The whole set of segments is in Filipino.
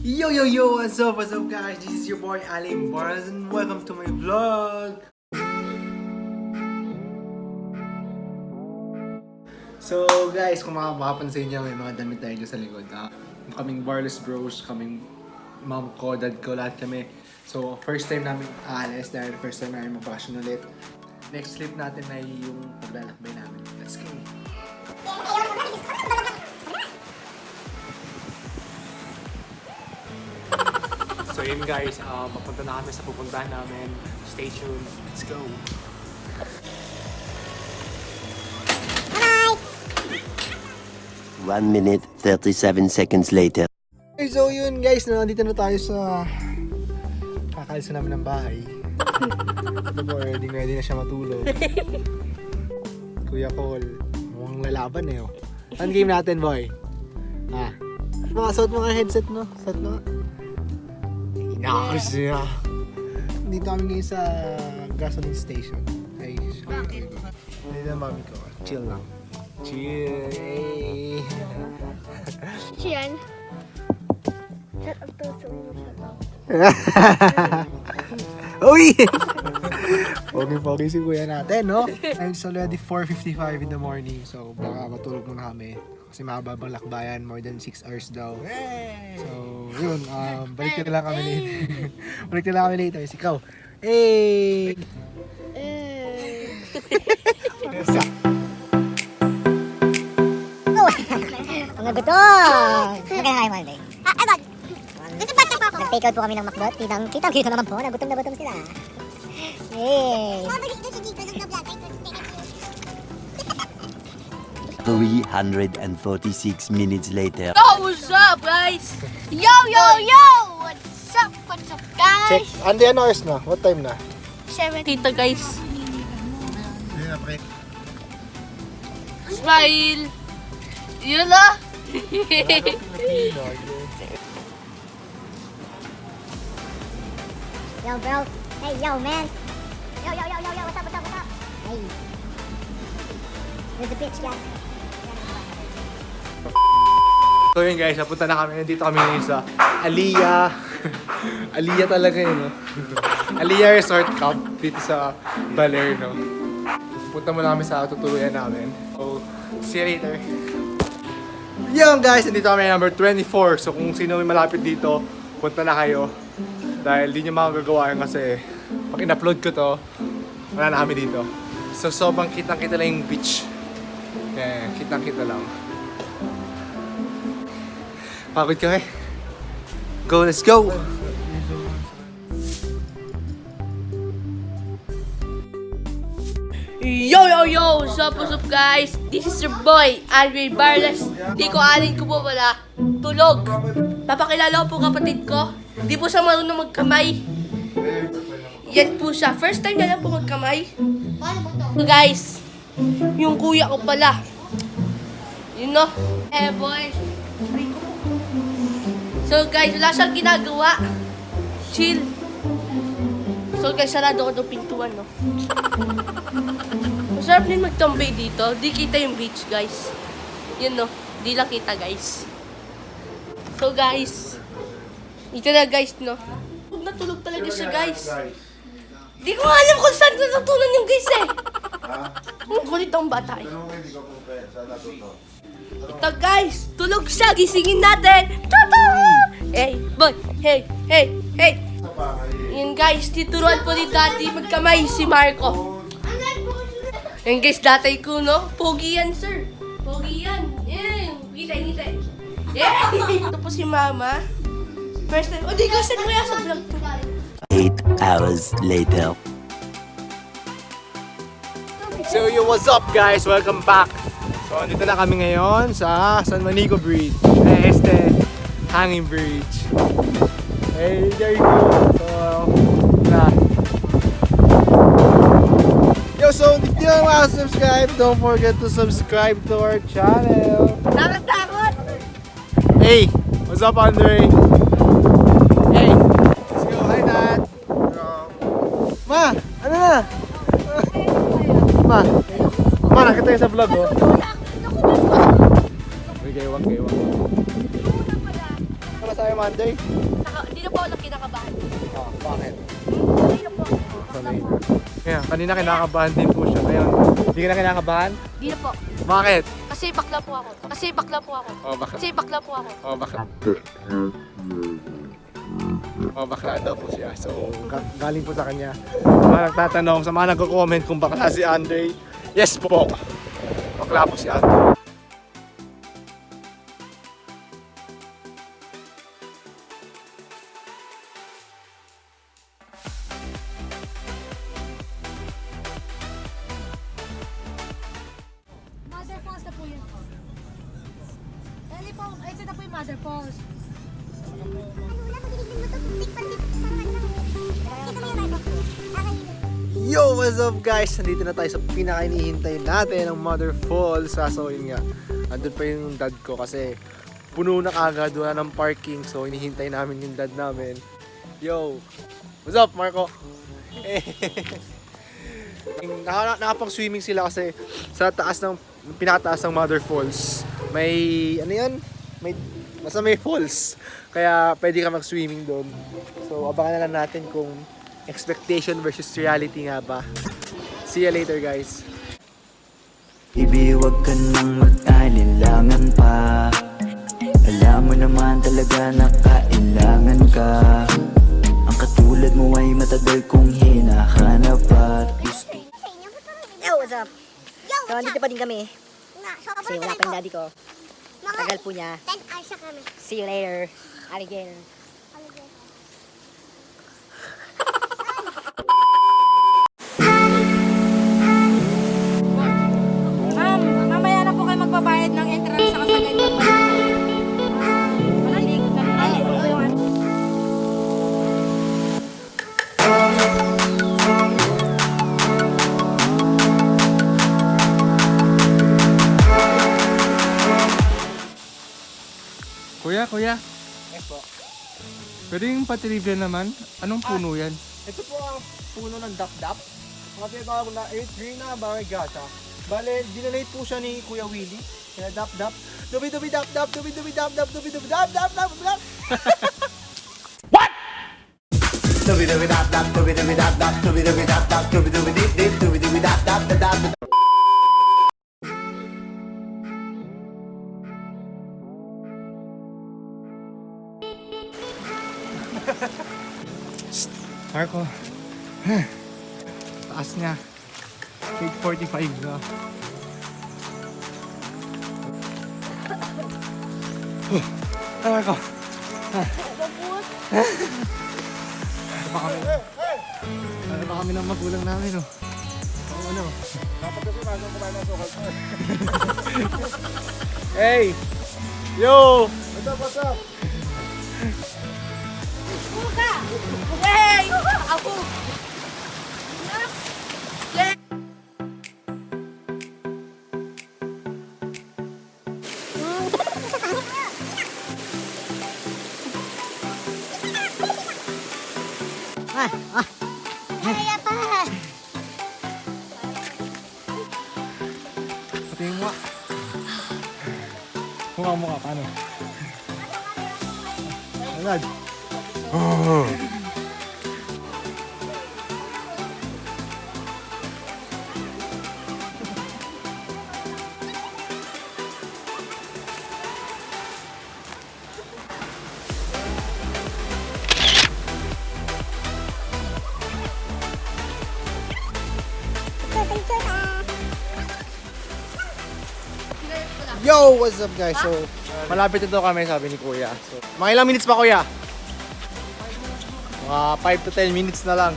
Yo, what's up guys? This is your boy Aming and welcome to my vlog. So guys, kung makapansin niyo, may mga damit tayo dyan sa likod. Kaming BARLES BROS, kaming mom ko, dad ko, lahat kami. So first time namin aalis dahil first time namin mag-vacation ulit. Next trip natin ay yung paglalakbay namin. Let's go! So yun guys, papunta na kami sa pupuntahan namin. Stay tuned. Let's go! Bye! 1 minute, 37 seconds later. Okay, so yun guys, nandito na tayo sa kakaalis na namin ng bahay. Ito po, ready na siya matulog. Kuya Cole, mukhang lalaban eh. Saan game natin, boy? Suot mo nga headset, no? Suot mo. Inakas niya. Dito kami ngayon sa gasoline station. Ay, bakit? Dito na mami ko. Chill lang. Chill. Hey. Chill. Shut up to Uy! Pogi si kuya natin, no? And it's already 4:55 in the morning. So, baka matulog muna kami. Kasi mahababang lakbayan, more than 6 hours daw. So, yun. Balik na lang kami later. Balik na lang kami later. Ikaw. Hey! Mga gutom! Magkano kayo, Monday? Ewan. Nag-take out po kami ng McDo. Kitang-kita naman po. Nagutom na gutom sila. Hey! 346 minutes later. Yo, what's up, guys? Yo! What's up, Check. guys? Andy, ano oras na? What time na? 7. Tita, guys. Smile! Yun na! Yo, bro. Hey, yo, man. Yo. What's up? Hey. Here's the pitch, guys. So yun guys, napunta na kami. Nandito kami ngayon sa Aliyah. Aliyah talaga yun, no? Aliyah Resort Camp dito sa Baler, no? Punta muna kami sa tutuluyan namin. So, see you later. Yun guys, nandito kami number 24. So kung sino may malapit dito, punta na kayo. Dahil di nyo makagagawa yun kasi pag in-upload ko to, wala na kami dito. So sobrang kitang-kita lang yung beach. Yeah, kitang-kita lang. Pagod kami. Go, let's go! Yo! What's up, guys? This is your boy, Alvin Barles. Di ko alin ko po pala. Tulog. Papakilala ko po kapatid ko. Di po siya marunong magkamay. Yan po siya. First time na lang po magkamay. So guys, yung kuya ko pala. You know? Boy. So guys, wala siyang ginagawa. Chill. So guys, sarado ko itong pintuan, no? Masarap din magtambay dito. Di kita yung beach, guys. Yun, no? Di lang kita, guys. So guys, ito na guys, no? Natulog talaga siya, guys. Di ko alam kung saan natutunan yung guys, eh. Ang kulit ang bata, eh. Ito guys, tulog siya, gisingin natin. Tata! Hey, boy, hey. Yan guys, tituruan po ni Daddy magkamay si Marco. Yan guys, datay ko, no? Pogi yan, sir. Pogi yan. Yan, ngitay. Yeah! Ito po si Mama. First time. Di ka, saan kaya sa vlog to? 8 hours later. So yo, what's up guys? Welcome back. So dito na kami ngayon sa San Manico Bridge. Hanging Bridge. Hey, there you go. So if you don't want to subscribe, don't forget to subscribe to our channel. Takot! Hey, what's up Andre? Hey, let's go. Hi Dad. Ma, ano na? Ma, nakita yung sa vlog, oh. Wag. Masaya Monday? Hindi na po ako kinakabahan. Oh, bakit? Hindi na po. Sanay. Kaya, kanina kinakabahan din po siya. Ngayon, hindi ka na kinakabahan? Hindi na po. Bakit? Kasi bakla po ako. Oh, bakit? Oh, bakit? Oh, bakla daw po siya. So, galing po sa kanya. Mga nagtatanong, sa mga nagko-comment kung bakla si Andre. Yes po! Bakla po si Andre. Mother Falls na po yun. Dali po, ito na po yung Mother Falls. Yo! What's up guys? Nandito na tayo sa pinaka-inihintay natin ng Mother Falls. So yun nga, andun pa yung dad ko kasi puno na kagad, wala ng parking. So inihintay namin yung dad namin. Yo! What's up Marco? Nakapag-swimming sila kasi sa taas ng pinakataas ng Mother Falls. May ano yun? Basta may falls. Kaya pwede ka mag-swimming doon. So abangan na lang natin kung expectation versus reality nga ba. See you later guys. Baby, wag ka nang mag-alilangan pa. Alam mo naman talaga na kailangan ka. Ang katulad mo ay matagal kong hinahanap at gusto. Yo, what's up? So, andito pa din kami. Kasi wala pa yung daddy ko. Tagal po niya. 10 hours na kami. See you later. Again. Ma'am, mamaya na po kayo magbabayad ng entrance sa kasagay ng Malalig. Kuya? Yes po. Pwede yung patrivia naman? Anong puno yan? Ito po ang puno ng dap-dap. Mga tinatawag na green na barigata. Bale, dinalate po siya ni Kuya Willie. Kaya dap-dap. Dubi-dubi-dap-dap, dubi-dubi-dap-dap, dubi-dubi-dap-dap-dap. What? Dubi-dubi-dap-dap, dubi-dubi-dap-dap, dubi-dubi-dap-dap, dubi-dubi-dip-dip, dubi-dubi-dap-dap-dap. Marco, taas niya. 8:45 na. Marco. Ano pa kami ng magulang namin, oh. Ano? Dapat kasi nasa kumain ng sokal. Hey! Yo! What's up? Buka! Hey! Ako! Yeah! Kaya pa! Pati yung mukha. Mukha, paano? Agad. Oh. Yo! What's up guys? So, malapit ito kami sabi ni Kuya. So, mga ilang minutes pa Kuya? Mga 5 to 10 minutes na lang.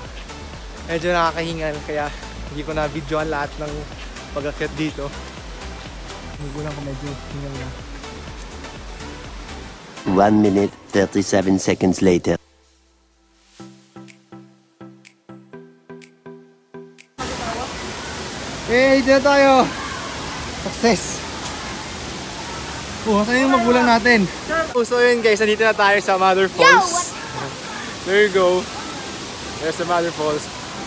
Medyo nakakahingal kaya hindi ko na videoan lahat ng pag-akyat dito. Magulang ko medyo hingal na. 1 minute, 37 seconds later. Hey, dito tayo! Success! Saan yung magulang natin? So yun guys, nandito na tayo sa Mother Falls. There you go. There's the Mother Falls.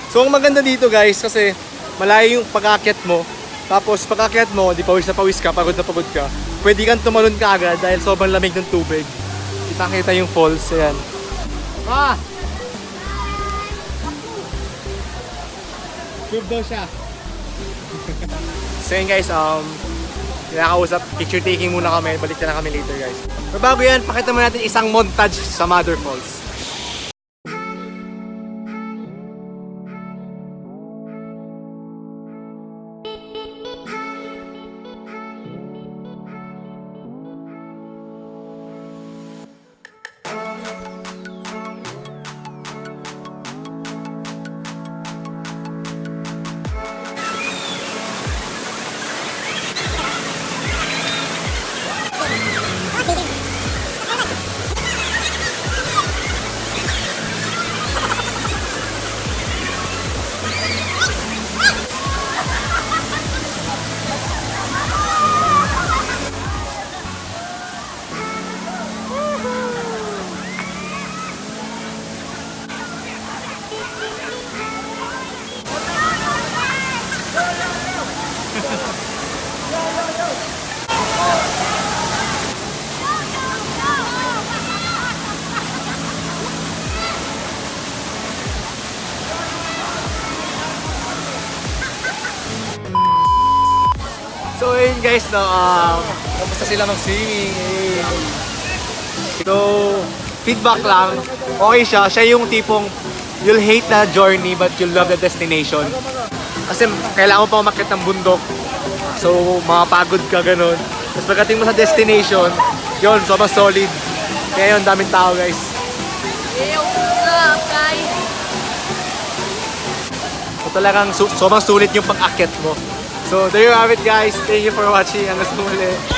So ang maganda dito guys, kasi malayo yung pag-akyat mo. Tapos pag-akyat mo, di pawis na pawis ka, pagod na pagod ka. Pwede kang tumalon ka agad dahil sobrang lamig ng tubig. Kita yung falls. Ayan. Tube daw siya. So yun guys, kinakausap, picture taking muna kami. Balik na kami later guys. Pero bago yan, pakita mo natin isang montage sa Mother Falls. So ayun guys, no, kamusta sila mag-swimming? So, feedback lang, okay siya. Siya yung tipong you'll hate the journey but you'll love the destination. Kasi kailangan mo pa umakyat ng bundok. So, makapagod ka ganun. Tapos pagdating mo sa destination, yun, sobrang solid. Kaya yun, daming tao guys. What's up, guys? So talagang sobrang sulit yung pag-akyat mo. So there you have it guys. Thank you for watching. Hanggang sa muli.